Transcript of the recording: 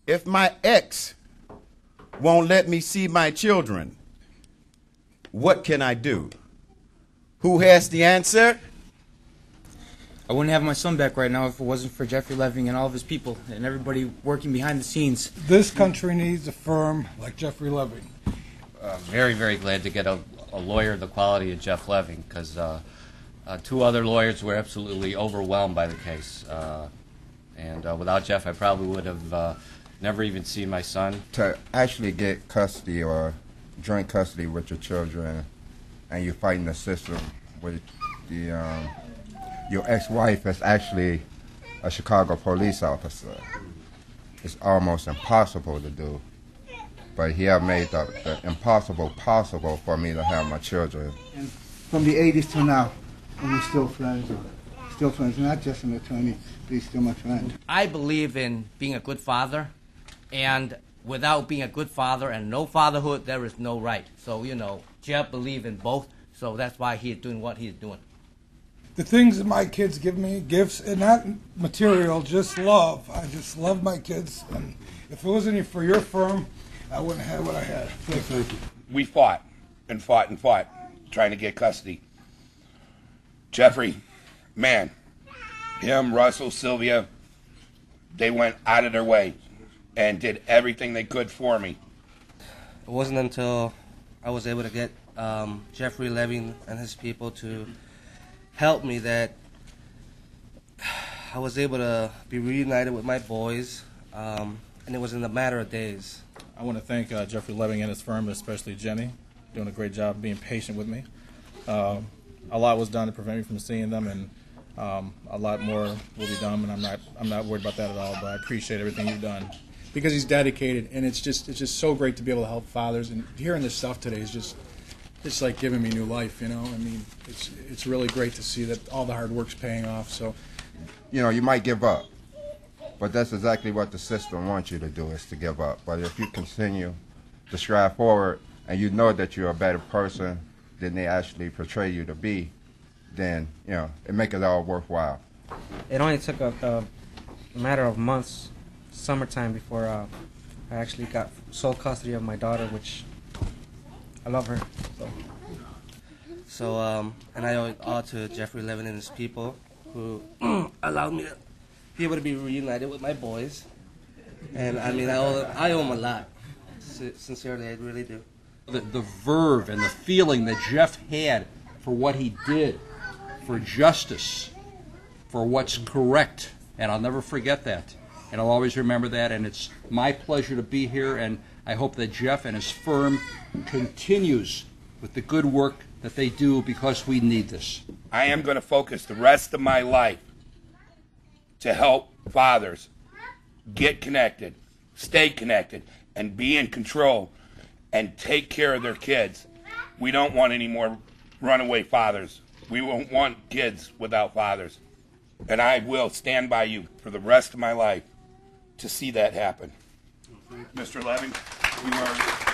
If my ex won't let me see my children, what can I do? Who has the answer? I wouldn't have my son back right now if it wasn't for Jeffery Leving and all of his people and everybody working behind the scenes. This country needs a firm like Jeffery Leving. Very, very glad to get a lawyer the quality of Jeff Leving, because two other lawyers were absolutely overwhelmed by the case. And without Jeff, I probably would have never even seen my son. To actually get custody or joint custody with your children, and you're fighting the system with your ex-wife is actually a Chicago police officer. It's almost impossible to do. But he have made the impossible possible for me to have my children. And from the 80s to now, and we're still friends. Still friends, not just an attorney, but he's still my friend. I believe in being a good father, and without being a good father and no fatherhood, there is no right. So, you know, Jeff believes in both, so that's why he's doing what he's doing. The things that my kids give me, gifts, and not material, just love. I just love my kids, and if it wasn't for your firm, I wouldn't have what I had. Thank you. We fought and fought and fought, trying to get custody. Jeffrey, man, him, Russell, Sylvia, they went out of their way and did everything they could for me. It wasn't until I was able to get Jeffery Leving and his people to help me that I was able to be reunited with my boys, and it was in a matter of days. I want to thank Jeffery Leving and his firm, especially Jenny, doing a great job being patient with me. A lot was done to prevent me from seeing them, and a lot more will be done, and I'm not worried about that at all. But I appreciate everything you've done, because he's dedicated, and it's just so great to be able to help fathers. And hearing this stuff today is just like giving me new life. You know, I mean, it's really great to see that all the hard work's paying off. So, you know, you might give up, but that's exactly what the system wants you to do, is to give up. But if you continue to strive forward, and you know that you're a better person than they actually portray you to be, then, you know, it makes it all worthwhile. It only took a matter of months, summertime, before I actually got sole custody of my daughter, which I love her. So, and I owe it all to Jeffery Levin and his people, who allowed me to be able to be reunited with my boys. And I mean, I owe them a lot. Sincerely, I really do. The verve and the feeling that Jeff had for what he did, for justice, for what's correct, and I'll never forget that. And I'll always remember that, and it's my pleasure to be here, and I hope that Jeff and his firm continues with the good work that they do, because we need this. I am going to focus the rest of my life to help fathers get connected, stay connected, and be in control and take care of their kids. We don't want any more runaway fathers. We won't want kids without fathers. And I will stand by you for the rest of my life to see that happen. Mr. Leving, you are